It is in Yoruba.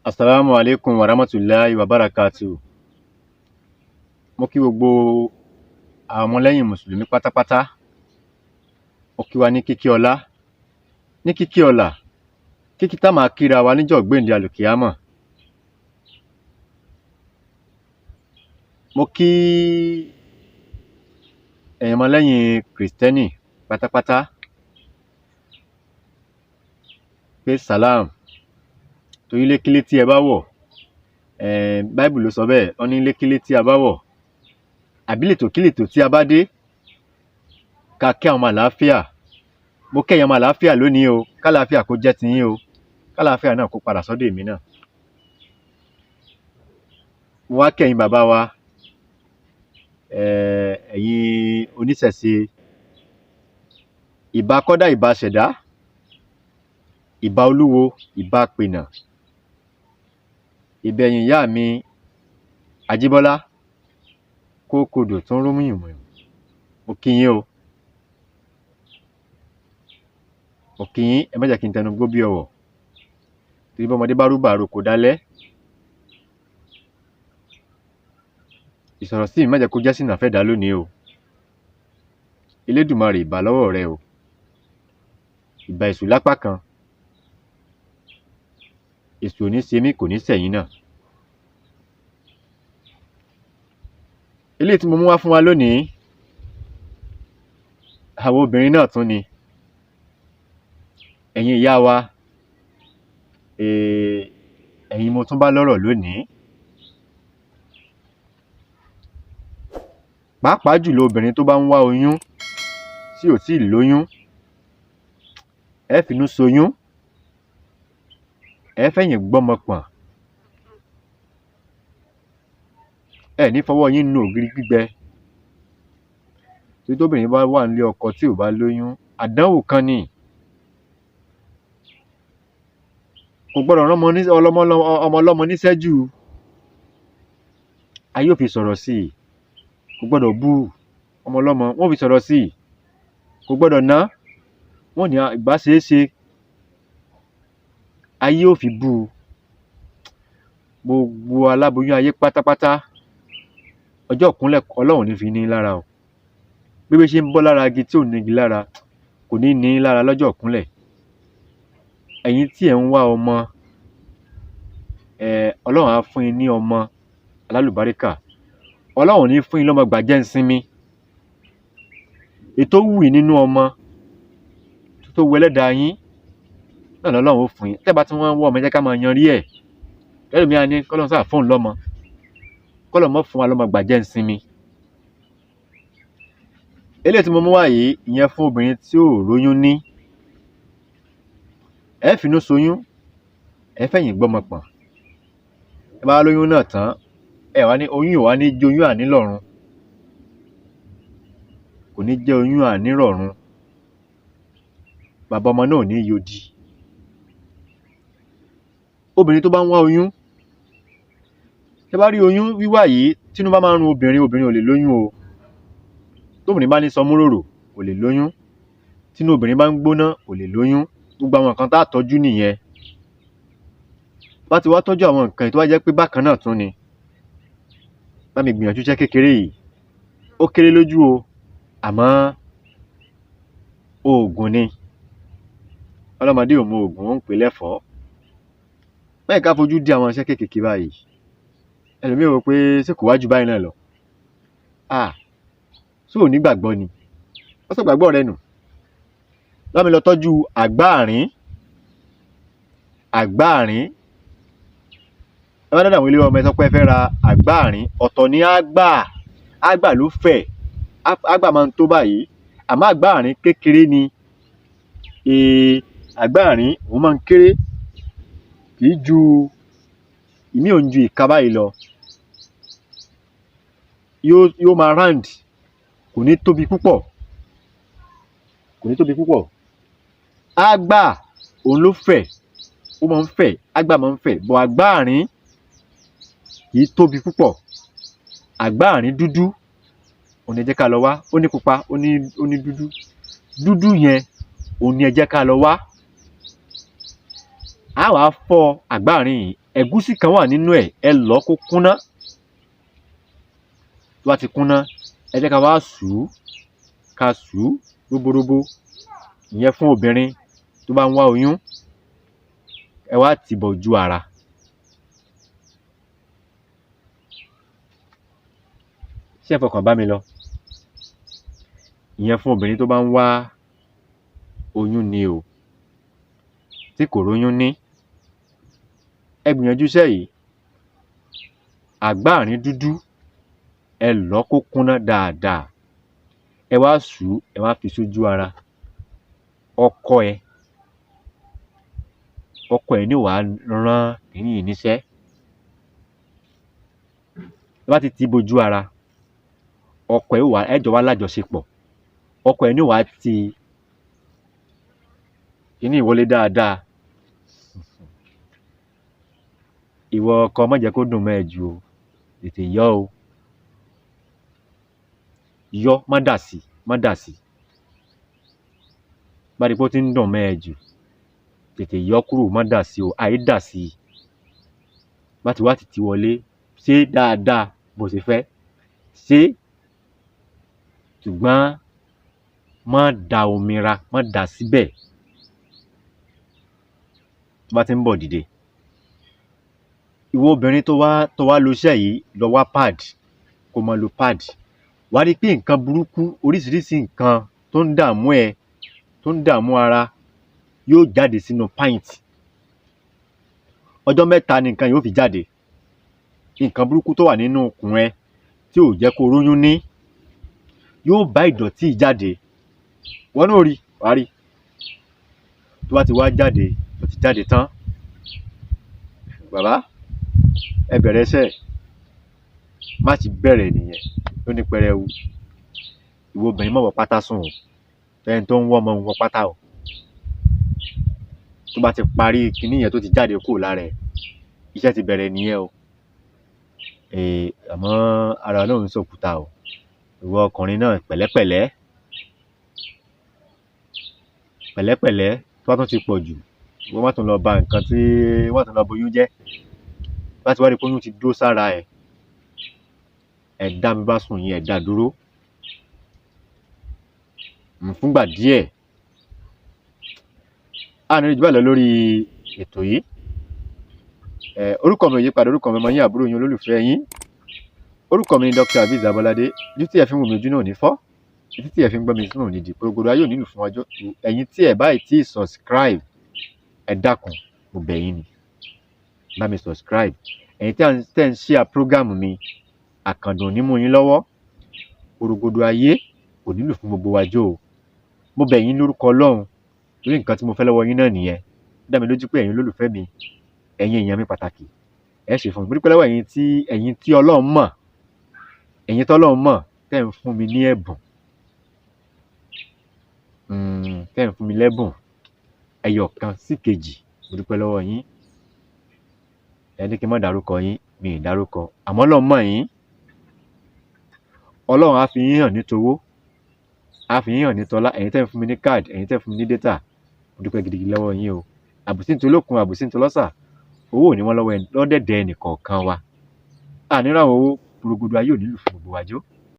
Assalamu alaikum wa rahmatullahi wa barakatuh. Mo kí gbogbo àwọn ọmọlẹ́yìn Mùsùlùmí pátápátá. Mo kí wa ní kíkí ọlá, ní kíkí ọlà, kíkí tá máa kíra wa níjọ́ gbéǹde àlùkìyámọ̀. Mo kí ẹ̀yin ọmọlẹ́yìn Kristẹni pátápátá pé salam. Torí lékílé tí ẹ bá wọ̀, Bible ló sọ bẹ́ẹ̀, ó ní lékílé tí a bá wọ̀, àbí lètòkílètò tí a bá dé, ká kí àwọn ọmọ àlàáfíà. Mo kẹ́yin ọmọ àlàáfíà lónìí o, kálàáfíà kó jẹ́ tiyín o, kálàáfíà náà kó padà sọ́dọ̀ èmi náà. Mo wá kẹ́yin bàbá wa, ẹ̀yin oníṣẹ̀ṣe, ìbà kọ́dá, ìbà ṣẹ̀dá, ìbà olúwo, ìbà pènà, ìbẹ̀yìn ìyá mi Ajíbọ́lá kókòdò tó ń rú mùyùmùyù. Mo kí yín o, mo kí yín, ẹ má jẹ́ kí n tẹnu gbó bí ọ̀wọ̀, torí bọ́mọdé bá rúbà àròkò dálẹ́. Ìsọ̀rọ̀ sí mi má jẹ́ kó jẹ́ sínú àfẹ́dá lónìí o. Elédùmarè ìbà lọ́wọ́ rẹ o, ìbà èṣù lápá kan, èṣù ò ní ṣe mí, kò ní ṣẹ̀yìn náà. Eléyìí tí mo mú wá fún wa lónìí, àwọn obìnrin náà tún ni. Ẹ̀yin ìyá wa, ẹ̀yin mo tún bá lọ́rọ̀ lónìí. Pàápàá jùlọ obìnrin tó bá ń wá oyún tí ò tíì lóyún, ẹ finú ṣoyún, ẹ fẹ̀yìn gbọ́mọ pọ̀n, ẹ ní fọwọ́ yín nu ògiri gbígbẹ. Tí tóbìnrin bá wà nílé ọkọ tí ò bá lóyún, àdánwò kan ni. Kò gbọ́dọ̀ rán ọmọ ọlọ́mọ níṣẹ́ jù, ayé ò fi sọ̀rọ̀ sí i. Kò gbọ́dọ̀ bú ọmọ ọlọ́mọ, wọ́n fi sọ̀rọ̀ sí i. Kò gbọ́dọ̀ ná, wọ́n ní ìbá ṣeé ṣe, ayé ò fi bú. Gbogbo aláboyún ayé pátápátá, ọjọ́ ìkúnlẹ̀ Ọlọ́run ní fi ní lára o. Bí ṣe ń bọ́ lára igi tí ò ní igi lára, kò ní ní lára lọ́jọ́ ìkúnlẹ̀. Ẹ̀yin tí ẹ̀ ń wá ọmọ, Ọlọ́run á fún yín ní ọmọ alálùbáríkà. Ọlọ́run ní fún yín lọ́mọ gbàjẹ́ ń sinmi. Ètò wù yín nínú ọmọ tó wù Ẹlẹ́dàá yín náà lọ́lọ́run ó fún yín. Tẹ́ bá tí wọ́n ń wọ́ ọmọ, ẹ jẹ́ ká máa yanrí ẹ̀. Ẹlòmíà ní kọ́lọ́run sáà fóun lọ́mọ, kọ́lọ́run mọ́ fún wa lọ́mọ gbàjẹ́ ń sinmi. Eléyìí tí mo mú wá yìí, ìyẹn fún obìnrin tí ò róyún ní. Ẹ finú ṣoyún, ẹ fẹ̀yìn gbọ́mọ pọ̀n. Ẹ bá lóyún náà tán, ẹ wá ní oyún ò wá ní jẹ́ oyún ànírọ̀run, kò ní jẹ́ oyún ànírọ̀run. Bàbá ọmọ náà ò ní yodi. Obìnrin tó bá ń wá oyún, tẹ́ bá rí oyún wíwá yìí, tínú bá máa ń run obìnrin, obìnrin ò lè lóyún o. Tóbìnrin bá ní sọmúròrò, kò lè lóyún. Tínú obìnrin bá ń gbóná, kò lè lóyún. Gbogbo àwọn nǹkan tá a tọ́jú nìyẹn. Bá ti wá tọ́jú àwọn nǹkan yìí tó wá jẹ́ pé bákan náà tún ni, bá mi gbìyànjú iṣẹ́ kékeré yìí. Ó kéré lójú o, àmọ́ oògùn ni. Ọlọ́mọdé ò mọ oògùn, ó ń pè lẹ́fọ̀ọ́. Báyìí ká fojú di àwọn iṣẹ́ kéékèèké báyìí. Ẹlòmíì rò pé ṣé kò wá ju báyìí náà lọ. Ṣé ò ní gbàgbọ́ ni? Wọ́n sọ gbàgbọ́ rẹ nù. Bá mi lọ tọ́jú àgbáàrín. Àgbáàrín. Ẹ bá dáadáa àwọn ilé ọmọ ẹ sọ pé ẹ fẹ́ ra àgbáàrín. Ọ̀tọ̀ ni àgbà. Àgbà ló fẹ̀. Àgbà máa ń tó báyìí. Àmọ́ àgbáàrín kékeré ni. Àgbáàrín òun máa ń kéré. Kì í ju, ìmí ò ń ju ìka báyìí lọ. Yóò máa round. Kò ní tóbi púpọ̀. Kò ní tóbi púpọ̀. Àgbà òun ló fẹ̀. Ó máa ń fẹ̀. Àgbà máa ń fẹ̀. Bọ̀ àgbáàrín kì í tóbi púpọ̀. Àgbáàrín dúdú, òun ni ẹ jẹ́ ká lọ wá. Ó ní pupa, ó ní dúdú. Dúdú yẹn, òun ni ẹ jẹ́ ká lọ wá. A wàá fọ́ àgbáàrín yìí, ẹ̀gúsí kan wà nínú ẹ̀, ẹ lọ̀ kó kúnná. Tó bá ti kúnná, ẹ jẹ́ ká wá sù ú róbóróbó. Ìyẹn fún obìnrin tó bá ń wá oyún, ẹ wá tì bọ̀ ojú ara. Ṣé ẹ fọkàn bá mi lọ? Ìyẹn fún obìnrin tó bá ń wá oyún ni o, tí kò róyún ní. Ẹ gbìyànjú iṣẹ́ yìí. Àgbáàrín dúdú, ẹ lọ̀ kó kúnná dáadáa. Ẹ wá sù ú, ẹ wá fi sójú ara. Ọkọ ẹ ní wàá rán kìíní yìí níṣẹ́. Ẹ bá ti tì í bojú ara, ọkọ ẹ ẹ jọ wá lájọṣepọ̀. Ọkọ ẹ ní wàá ti kìíní ìwọlé dáadáa. Ìwọ ọkọ má jẹ́ kó dùn mọ́ ẹ jù o, tètè yọ́ o. Yọ́, má dà sí. Bá rí pé ó ti ń dùn mọ́ ẹ jù, tètè yọ́ kúrò, má dà sí o, àì dà sí. Bá ti wá tìtì wọlé, ṣé dáadáa bó ṣe fẹ́. Ṣé, ṣùgbọ́n má da omi ra, má dà síbẹ̀. Tó bá ti ń bọ̀ dìde. Ìwọ obìnrin tó wá lo iṣẹ́ yìí, lọ wá pad, kó máa lo pad. Wàá rí pé nǹkan burúkú, oríṣiríṣi nǹkan tó ń dààmú ẹ, tó ń dààmú ara, yóò jáde sínú pint. Ọjọ́ 3 ni nǹkan yóò fi jáde. Nǹkan burúkú tó wà nínú ikùn ẹ tí ò jẹ́ kó róyún ní, yóò bá ìdọ̀tí jáde. Wọ́n náà rí, wàá rí. Tó bá ti wá jáde, tó ti jáde tán, bàbá, ẹ bẹ̀rẹ̀ iṣẹ́. Má ti bẹ̀rẹ̀ nìyẹn, ló ní pẹrẹwu. Ìwọ obìnrin má wọ pátá sùn o. Ẹni tó ń wọ́ ọmọ ń wọ pátá o. Tó bá ti parí kinní yẹn tó ti jáde kúrò lára ẹ̀, iṣẹ́ ti bẹ̀rẹ̀ nìyẹn o. Àmọ́ ara Ọlọ́run ń ṣòkúta o. Ìwọ ọkùnrin náà pẹ̀lẹ́pẹ̀lẹ́ tó bá tún ti pọ̀ jù, wọ́n má tún lọ ba nǹkan tí wọ́n tún lọ boyún jẹ́. Bá ti wá rí pé oyún ti dúró sára ẹ̀, ẹ dá mi bá sùn yín, ẹ dá dúró fúngbà díẹ̀. A ní rí jù báyìí lọ lórí ètò yìí. Orúkọ mi ò yí padà, orúkọ mi ọmọ yín, àbúrò yín, olólùfẹ́ yín. Orúkọ mi ni Dr. Aviz Abolade. Ojú tí ẹ fi ń wò mí, ojú náà ò ní fọ́. Etí tí ẹ fi ń gbọ́ mi, etí náà ò ní di. Porogodo ayé ò nílù fún ọjọ́. Ẹ̀yin tí ẹ báyìí tí subscribe, ẹ dákun, mo bẹ̀ yín ni. Bá mi subscribe. Ẹ̀yin tẹ́ ń share program mi, àkàndùn ò ní mú yín lọ́wọ́. Porogodo ayé kò nílù fún gbogbo wa jó o. Mo bẹ̀ yín lórúkọ Ọlọ́run, lórí nǹkan tí mo fẹ́ lọ́wọ́ yín náà nìyẹn. Dá mi lójú pé ẹ̀yin olólùfẹ́ mi, ẹ̀yin èèyàn mi pàtàkì, ẹ ṣe fún mi. Mo dúpẹ́ lọ́wọ́ ẹ̀yin tí Ọlọ́run mọ̀, ẹ̀yin tí Ọlọ́run mọ̀, tẹ́ ń fún mi ní ẹ̀bùn. Tẹ́ ń fún mi lẹ́bùn ẹyọ kan sí kejì. Mo dúpẹ́ lọ́wọ́ yín. Ẹ ní kí n má dárúkọ yín, mi ì dárúkọ. Àmọ́ Ọlọ́run mọ̀ yín. Ọlọ́run á fi yín hàn ní towó, á fi yín hàn ní tọlá. Ẹ̀yin tẹ́ ń fún mi ní card, ẹ̀yin tẹ́ ń fún mi ní data, mo dúpẹ́ gidigidi lọ́wọ́ yín o. Àbùsí ntolókun, àbùsí ntolọ́sà, owó ò ní wọ́n lọ́wọ́ lọ́dẹ̀dẹ̀ ẹnìkọ̀ọ̀kan wa. Àní ráwọn owó, porogodo ayé ò nílù fún gbogbo wa jó.